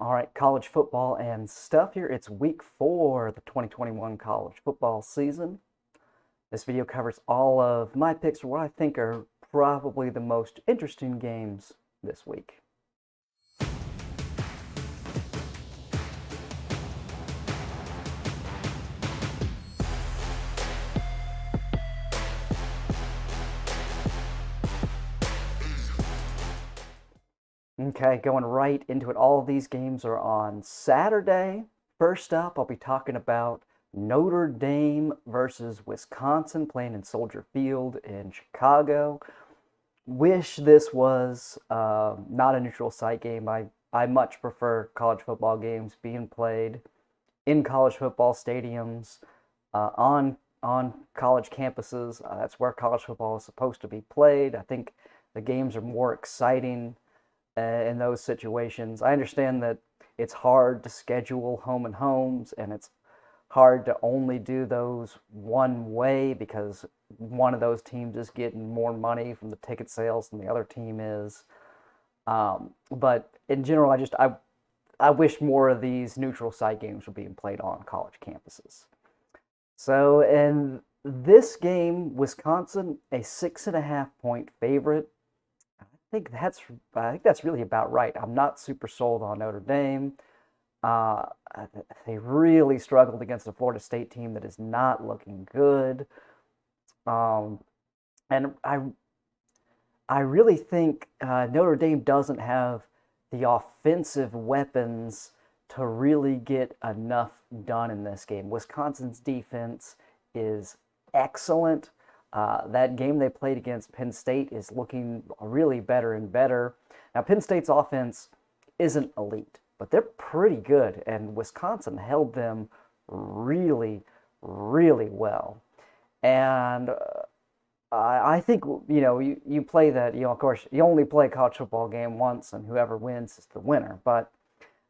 All right, college football and stuff here. It's week 4 of the 2021 college football season. This video covers all of my picks for what I think are probably the most interesting games this week. Okay, going right into it. All of these games are on Saturday. First up, I'll be talking about Notre Dame versus Wisconsin playing in Soldier Field in Chicago. Wish this was not a neutral site game. I much prefer college football games being played in college football stadiums, on college campuses. That's where college football is supposed to be played. I think the games are more exciting in those situations. I understand that it's hard to schedule home and homes, and it's hard to only do those one way because one of those teams is getting more money from the ticket sales than the other team is. But in general, I wish more of these neutral site games were being played on college campuses. So in this game, Wisconsin, a 6.5 point favorite. I think that's really about right. I'm not super sold on Notre Dame. Uh, they really struggled against a Florida State team that is not looking good. Um, and I really think Notre Dame doesn't have the offensive weapons to really get enough done in this game. Wisconsin's defense is excellent. That game they played against Penn State is looking really better and better. Now, Penn State's offense isn't elite, but they're pretty good, and Wisconsin held them really, really well. And I think, you play that, of course, you only play a college football game once, and whoever wins is the winner. But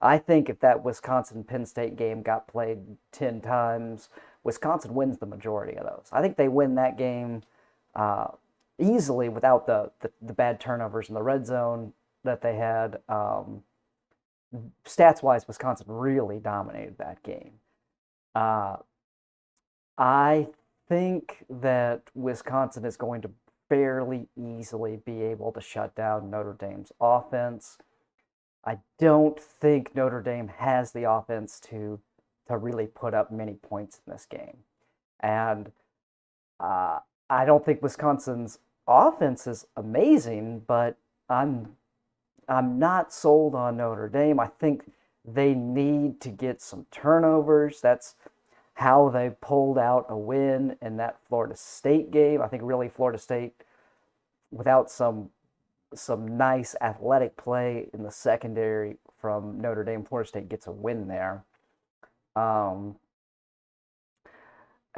I think if that Wisconsin-Penn State game got played 10 times, Wisconsin wins the majority of those. I think they win that game easily without the bad turnovers in the red zone that they had. Stats-wise, Wisconsin really dominated that game. Uh, I think that Wisconsin is going to fairly easily be able to shut down Notre Dame's offense. I don't think Notre Dame has the offense to really put up many points in this game. And I don't think Wisconsin's offense is amazing, but I'm not sold on Notre Dame. I think they need to get some turnovers. That's how they pulled out a win in that Florida State game. I think really Florida State, without some nice athletic play in the secondary from Notre Dame, Florida State gets a win there.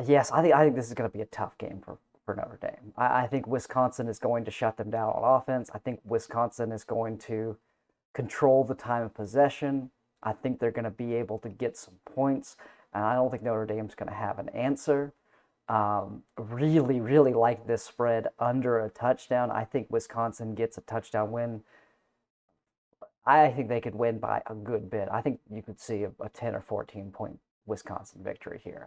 Yes, I think this is going to be a tough game for Notre Dame. I think Wisconsin is going to shut them down on offense. I think Wisconsin is going to control the time of possession. I think they're going to be able to get some points, and I don't think Notre Dame's going to have an answer. Really, really like this spread under a touchdown. I think Wisconsin gets a touchdown win. I think they could win by a good bit. I think you could see a 10 or 14 point Wisconsin victory here.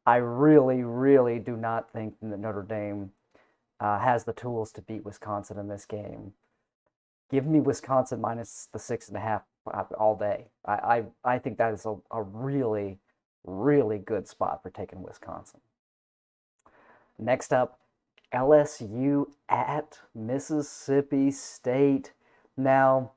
I really, really do not think that Notre Dame has the tools to beat Wisconsin in this game. Give me Wisconsin minus the 6.5 all day. I think that is a really, really good spot for taking Wisconsin. Next up, LSU at Mississippi State. Now,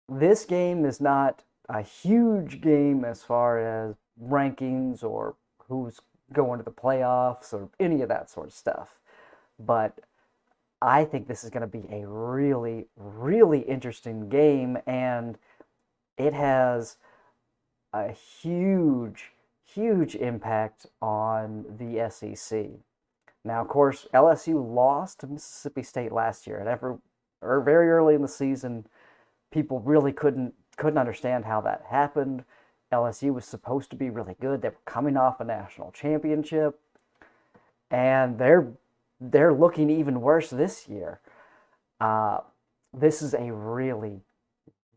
this game is not a huge game as far as rankings or who's going to the playoffs or any of that sort of stuff. But I think this is going to be a really, really interesting game, and it has a huge, huge impact on the SEC. Now, of course, LSU lost to Mississippi State last year, and very early in the season, people really couldn't understand how that happened. LSU was supposed to be really good. They were coming off a national championship, and they're looking even worse this year. This is a really,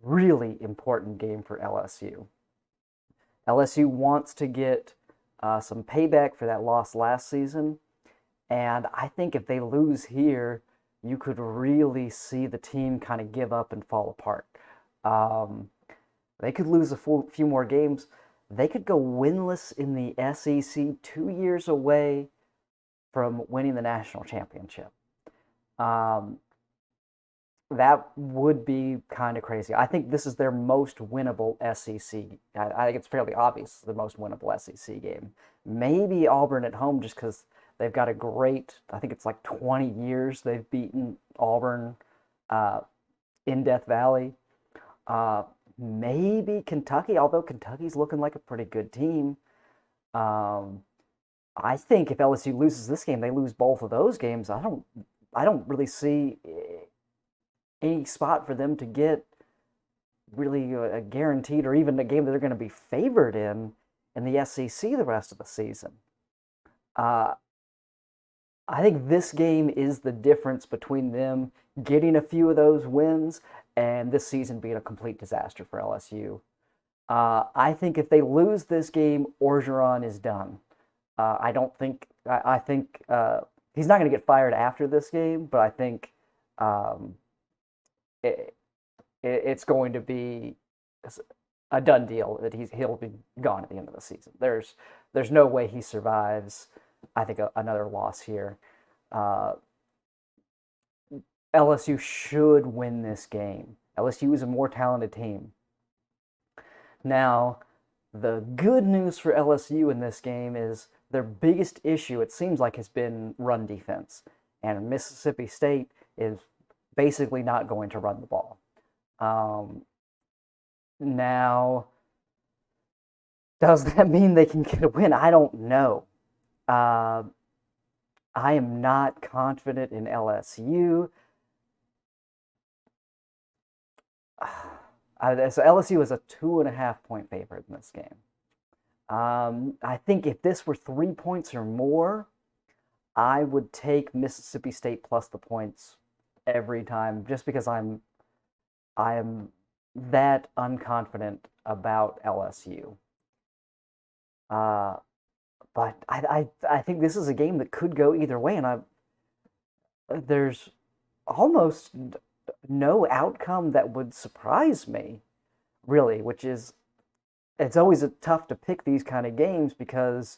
really important game for LSU. LSU wants to get some payback for that loss last season, and I think if they lose here, you could really see the team kind of give up and fall apart. Um, they could lose a few more games. They could go winless in the SEC, 2 years away from winning the national championship. Um, that would be kind of crazy. I think this is their most winnable SEC. I think it's fairly obvious the most winnable SEC game. Maybe Auburn at home, just because they've got a great. I think it's like 20 years they've beaten Auburn in Death Valley. Uh, Maybe Kentucky, although Kentucky's looking like a pretty good team. Um, I think if LSU loses this game, they lose both of those games. I don't really see any spot for them to get really a guaranteed or even a game that they're going to be favored in the SEC the rest of the season. Uh, I think this game is the difference between them getting a few of those wins and this season being a complete disaster for LSU. I think if they lose this game, Orgeron is done. I don't think. I think he's not going to get fired after this game, but I think um, it's going to be a done deal that he'll be gone at the end of the season. There's no way he survives. I think another loss here. Uh, LSU should win this game. LSU is a more talented team. Now, the good news for LSU in this game is their biggest issue, it seems like, has been run defense. And Mississippi State is basically not going to run the ball. Now, does that mean they can get a win? I don't know. I am not confident in LSU. So LSU is a 2.5-point favorite in this game. I think if this were 3 points or more, I would take Mississippi State plus the points every time, just because I am that unconfident about LSU. But I think this is a game that could go either way, and there's almost no outcome that would surprise me, really, which is, it's always tough to pick these kind of games because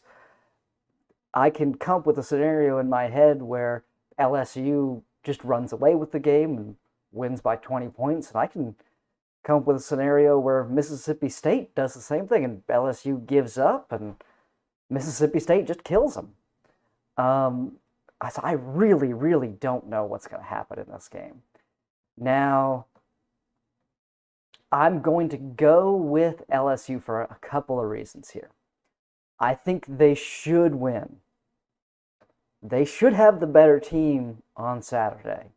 I can come up with a scenario in my head where LSU just runs away with the game and wins by 20 points, and I can come up with a scenario where Mississippi State does the same thing and LSU gives up and Mississippi State just kills them. So I really, really don't know what's going to happen in this game. Now, I'm going to go with LSU for a couple of reasons here. I think they should win. They should have the better team on Saturday.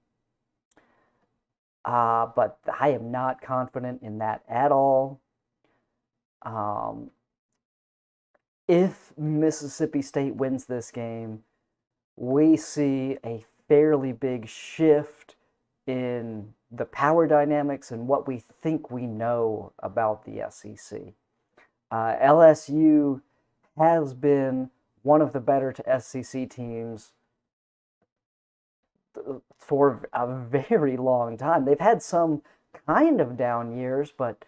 But I am not confident in that at all. If Mississippi State wins this game, we see a fairly big shift in the power dynamics and what we think we know about the SEC. LSU has been one of the better SEC teams for a very long time. They've had some kind of down years, but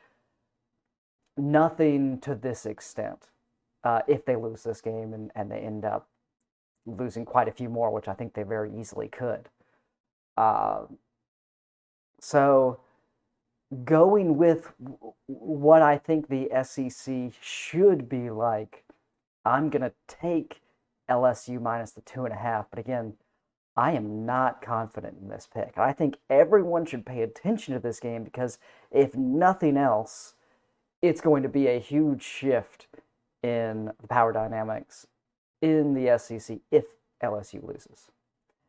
nothing to this extent. If they lose this game and they end up losing quite a few more, which I think they very easily could. So going with what I think the SEC should be like, I'm going to take LSU minus the 2.5. But again, I am not confident in this pick. I think everyone should pay attention to this game because if nothing else, it's going to be a huge shift in the power dynamics in the SEC if LSU loses.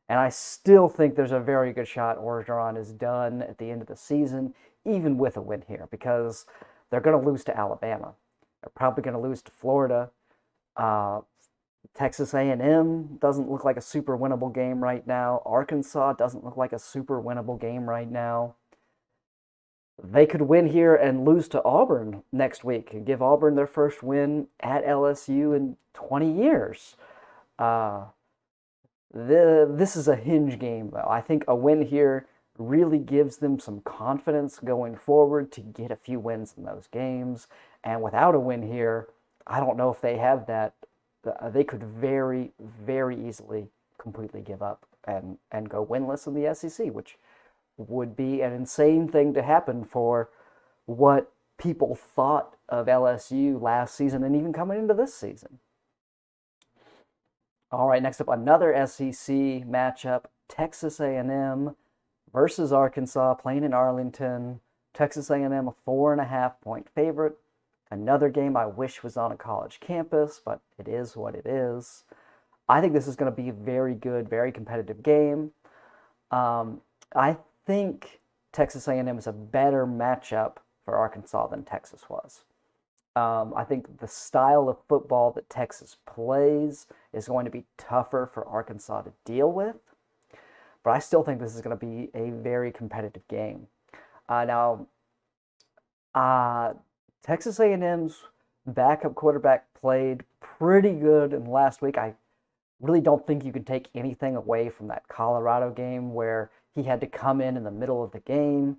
And I still think there's a very good shot Orgeron is done at the end of the season, even with a win here, because they're going to lose to Alabama. They're probably going to lose to Florida. Texas A&M doesn't look like a super winnable game right now. Arkansas doesn't look like a super winnable game right now. They could win here and lose to Auburn next week and give Auburn their first win at LSU in 20 years. Uh, this is a hinge game, though. I think a win here really gives them some confidence going forward to get a few wins in those games. And without a win here, I don't know if they have that. They could very, very easily completely give up and go winless in the SEC, which would be an insane thing to happen for what people thought of LSU last season and even coming into this season. All right, next up, another SEC matchup, Texas A&M versus Arkansas, playing in Arlington. Texas A&M a 4.5-point favorite. Another game I wish was on a college campus, but it is what it is. I think this is going to be a very good, very competitive game. I think Texas A&M is a better matchup for Arkansas than Texas was. I think the style of football that Texas plays is going to be tougher for Arkansas to deal with. But I still think this is going to be a very competitive game. Texas A&M's backup quarterback played pretty good in last week. I really don't think you can take anything away from that Colorado game where he had to come in the middle of the game.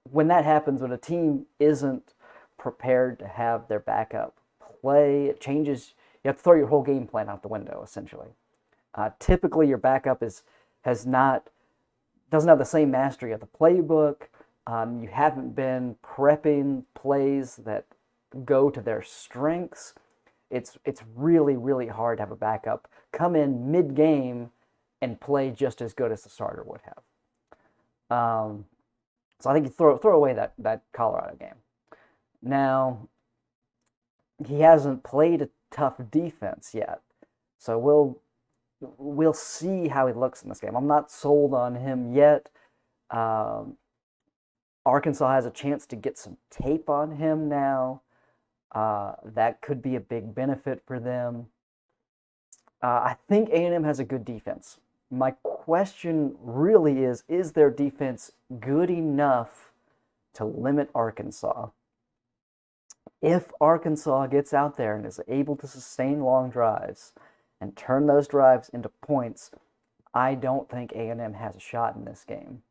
When that happens, when a team isn't prepared to have their backup play, it changes. You have to throw your whole game plan out the window, essentially. Typically, your backup doesn't have the same mastery of the playbook. You haven't been prepping plays that go to their strengths. It's really, really hard to have a backup come in mid-game and play just as good as the starter would have. So I think you throw away that Colorado game. Now, he hasn't played a tough defense yet, so we'll see how he looks in this game. I'm not sold on him yet. Arkansas has a chance to get some tape on him now. That could be a big benefit for them. I think A&M has a good defense. My question really is their defense good enough to limit Arkansas? If Arkansas gets out there and is able to sustain long drives and turn those drives into points, I don't think A&M has a shot in this game.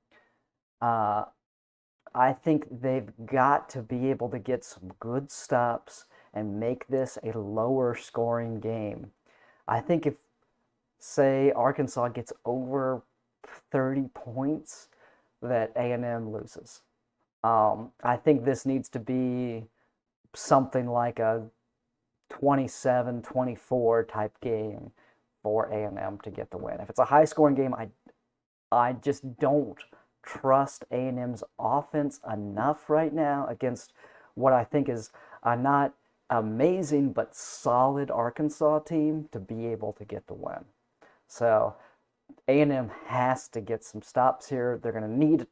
I think they've got to be able to get some good stops and make this a lower scoring game. I think if, say, Arkansas gets over 30 points, that A&M loses. I think this needs to be something like a 27-24 type game for A&M to get the win. If it's a high-scoring game, I just don't trust A&M's offense enough right now against what I think is a not amazing but solid Arkansas team to be able to get the win. So A&M has to get some stops here. They're going to need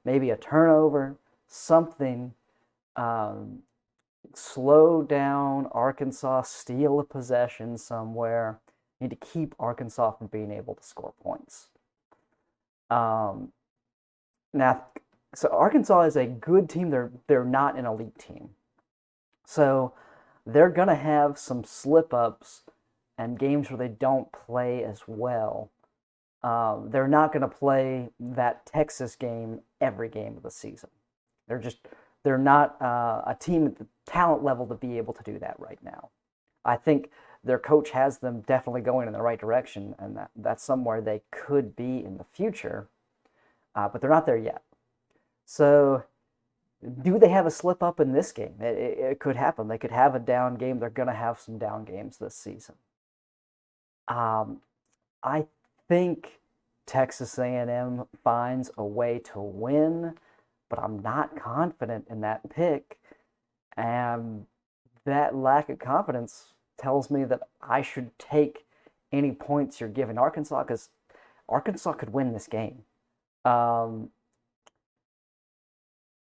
maybe a turnover, something, slow down Arkansas, steal a possession somewhere. Need to keep Arkansas from being able to score points. Now, so Arkansas is a good team. They're not an elite team. So they're going to have some slip-ups and games where they don't play as well. They're not going to play that Texas game every game of the season. They're not a team at the talent level to be able to do that right now. I think their coach has them definitely going in the right direction, and that's somewhere they could be in the future, but they're not there yet. So do they have a slip up in this game? It could happen. They could have a down game. They're going to have some down games this season. I think Texas A&M finds a way to win, but I'm not confident in that pick. And that lack of confidence tells me that I should take any points you're giving Arkansas, because Arkansas could win this game.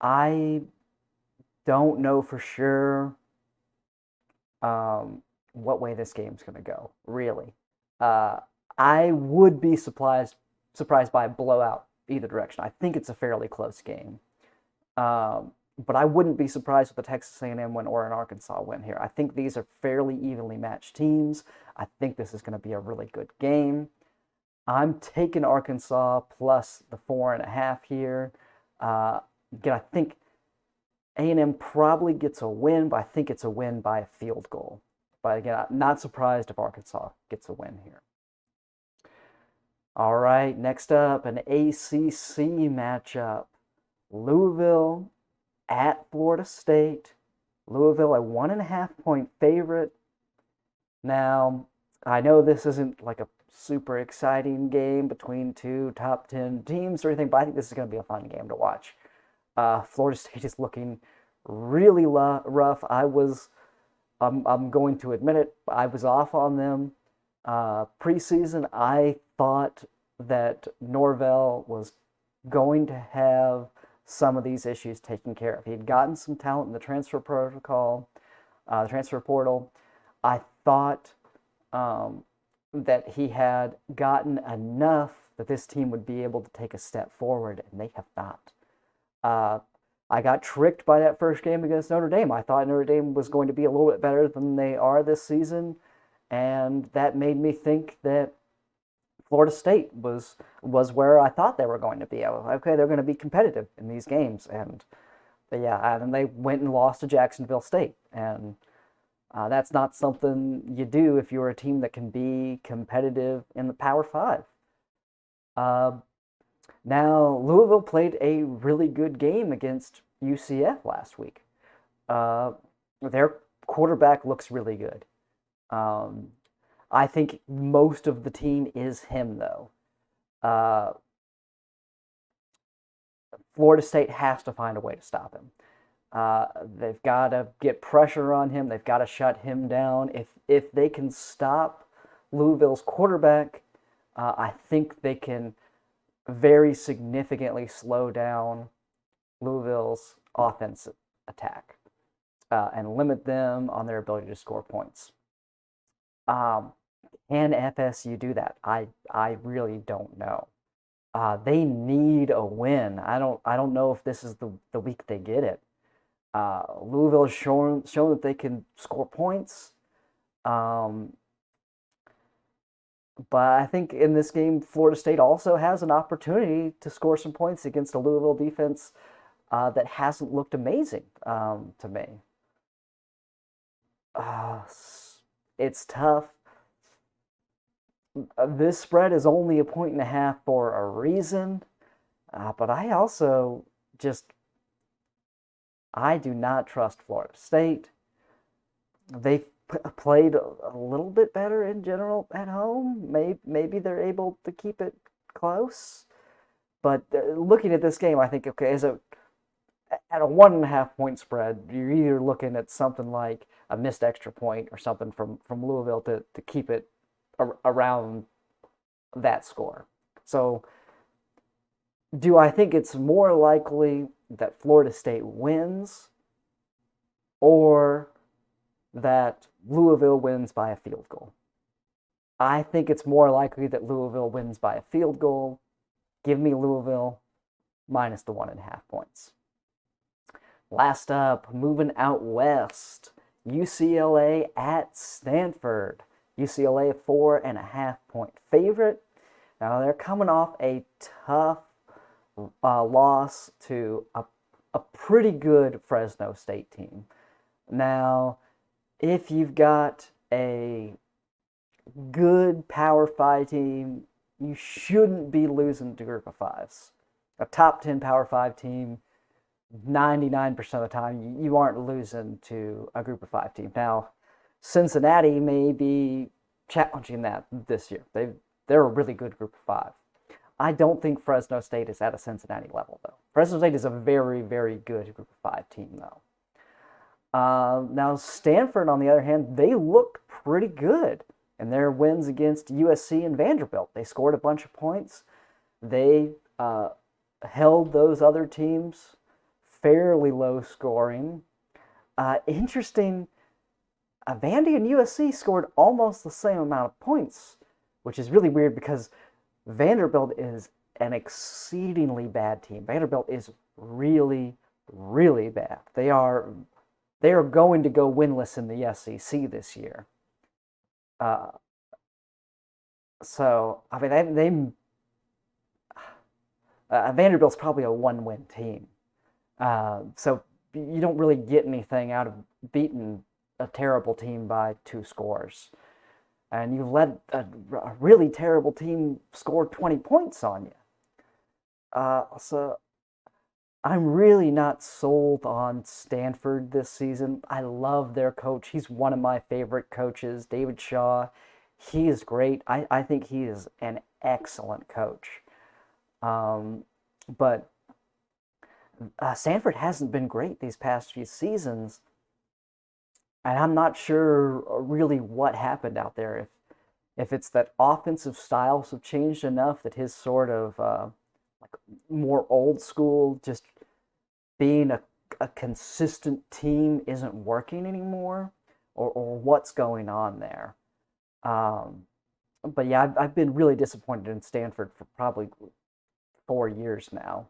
I don't know for sure what way this game's going to go, really. I would be surprised by a blowout either direction. I think it's a fairly close game. But I wouldn't be surprised if the Texas A&M win or an Arkansas win here. I think these are fairly evenly matched teams. I think this is going to be a really good game. I'm taking Arkansas plus the 4.5 here. Again, I think A&M probably gets a win, but I think it's a win by a field goal. But again, I'm not surprised if Arkansas gets a win here. All right, next up, an ACC matchup. Louisville at Florida State. Louisville, a 1.5-point favorite. Now, I know this isn't like a super exciting game between two top 10 teams or anything, but I think this is going to be a fun game to watch. Florida State is looking really rough. I'm going to admit it, I was off on them. Preseason, I thought that Norvell was going to have some of these issues taken care of. He had gotten some talent in the transfer protocol, the transfer portal. I thought that he had gotten enough that this team would be able to take a step forward, and they have not. I got tricked by that first game against Notre Dame. I thought Notre Dame was going to be a little bit better than they are this season, and that made me think that Florida State was where I thought they were going to be. I was like, okay, they're going to be competitive in these games, and then they went and lost to Jacksonville State, and that's not something you do if you're a team that can be competitive in the Power Five. Now, Louisville played a really good game against UCF last week. Their quarterback looks really good. I think most of the team is him, though. Florida State has to find a way to stop him. They've got to get pressure on him. They've got to shut him down. If they can stop Louisville's quarterback, I think they can very significantly slow down Louisville's offensive attack and limit them on their ability to score points. Can FSU do that? I really don't know. They need a win. I don't know if this is the week they get it. Louisville has shown that they can score points. But I think in this game, Florida State also has an opportunity to score some points against a Louisville defense that hasn't looked amazing to me. It's tough. This spread is only a 1.5 for a reason, but I also I do not trust Florida State. They've played a little bit better in general at home. Maybe they're able to keep it close. But looking at this game, I think, okay, at a 1.5-point spread, you're either looking at something like a missed extra point or something from Louisville to keep it around that score. So do I think it's more likely that Florida State wins or that Louisville wins by a field goal? I think it's more likely that Louisville wins by a field goal. Give me Louisville minus the 1.5 points. Last up, moving out west, UCLA at Stanford. UCLA a 4.5-point favorite. Now they're coming off a tough loss to a pretty good Fresno State team. Now, if you've got a good Power 5 team, you shouldn't be losing to Group of Fives. A top 10 Power 5 team, 99% of the time, you aren't losing to a Group of 5 team. Now, Cincinnati may be challenging that this year. They're a really good Group of 5. I don't think Fresno State is at a Cincinnati level, though. Fresno State is a very, very good Group of 5 team, though. Now, Stanford, on the other hand, they look pretty good in their wins against USC and Vanderbilt. They scored a bunch of points. They held those other teams fairly low scoring. Interesting, Vandy and USC scored almost the same amount of points, which is really weird because Vanderbilt is an exceedingly bad team. Vanderbilt is really, really bad. They are going to go winless in the SEC this year. So I mean, Vanderbilt's probably a one-win team. So you don't really get anything out of beating a terrible team by 2 scores. And you let a really terrible team score 20 points on you. So I'm really not sold on Stanford this season. I love their coach. He's one of my favorite coaches, David Shaw. He is great. I think he is an excellent coach. But Stanford hasn't been great these past few seasons. And I'm not sure really what happened out there. If it's that offensive styles have changed enough that his sort of like more old school, just being a consistent team isn't working anymore, or what's going on there. But yeah, I've been really disappointed in Stanford for probably 4 years now.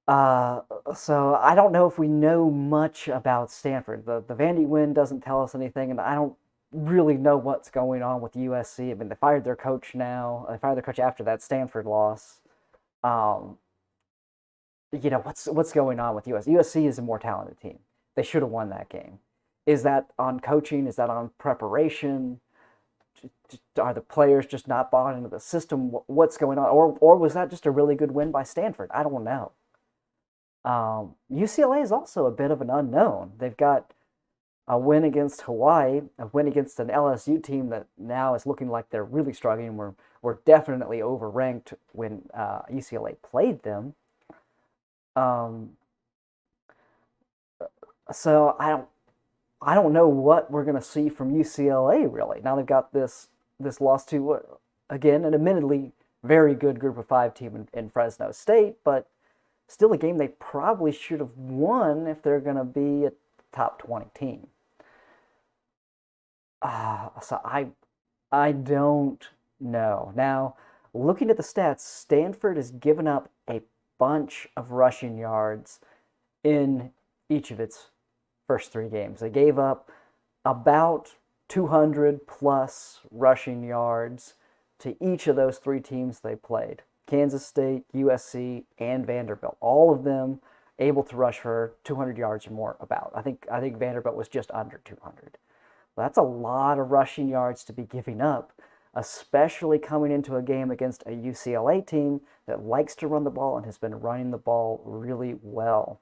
So I don't know if we know much about Stanford. The Vandy win doesn't tell us anything, and I don't really know what's going on with USC. I mean, they fired their coach now. They fired their coach after that Stanford loss. Um, what's going on with USC? USC is a more talented team. They should have won that game. Is that on coaching? Is that on preparation? Are the players just not bought into the system? What's going on? Or was that just a really good win by Stanford? I don't know. UCLA is also a bit of an unknown. They've got a win against Hawaii, a win against an LSU team that now is looking like they're really struggling. We're definitely overranked when UCLA played them. Um, so I don't know what we're going to see from UCLA really. Now they've got this loss to again an admittedly very good Group of 5 team in Fresno State, but still a game they probably should have won if they're going to be a top 20 team. So I don't know. Now, looking at the stats, Stanford has given up a bunch of rushing yards in each of its first 3 games. They gave up about 200 plus rushing yards to each of those 3 teams they played. Kansas State, USC, and Vanderbilt. All of them able to rush for 200 yards or more about. I think Vanderbilt was just under 200. Well, that's a lot of rushing yards to be giving up, especially coming into a game against a UCLA team that likes to run the ball and has been running the ball really well.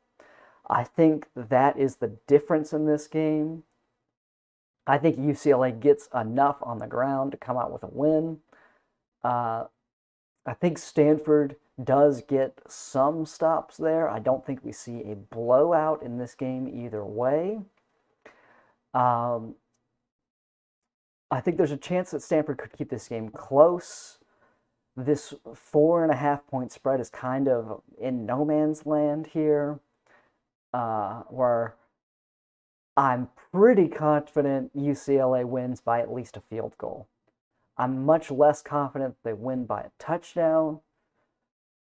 I think that is the difference in this game. I think UCLA gets enough on the ground to come out with a win. I think Stanford does get some stops there. I don't think we see a blowout in this game either way. I think there's a chance that Stanford could keep this game close. This 4.5 point spread is kind of in no man's land here, where I'm pretty confident UCLA wins by at least a field goal. I'm much less confident they win by a touchdown.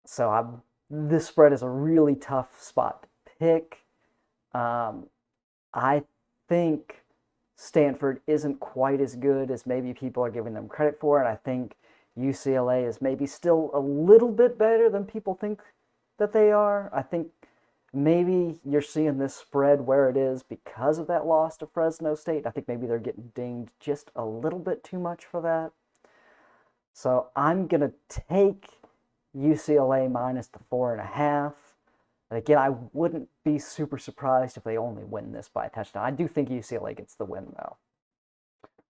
So this spread is a really tough spot to pick. I think Stanford isn't quite as good as maybe people are giving them credit for, and I think UCLA is maybe still a little bit better than people think that they are. I think maybe you're seeing this spread where it is because of that loss to Fresno State. I think maybe they're getting dinged just a little bit too much for that. So I'm going to take UCLA minus the 4.5. And again, I wouldn't be super surprised if they only win this by a touchdown. I do think UCLA gets the win, though.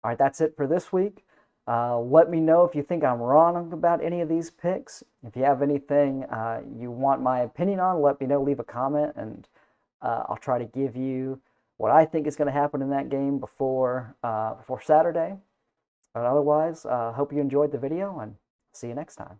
All right, that's it for this week. Let me know if you think I'm wrong about any of these picks. If you have anything you want my opinion on, let me know. Leave a comment, and I'll try to give you what I think is going to happen in that game before Saturday. But otherwise, hope you enjoyed the video, and see you next time.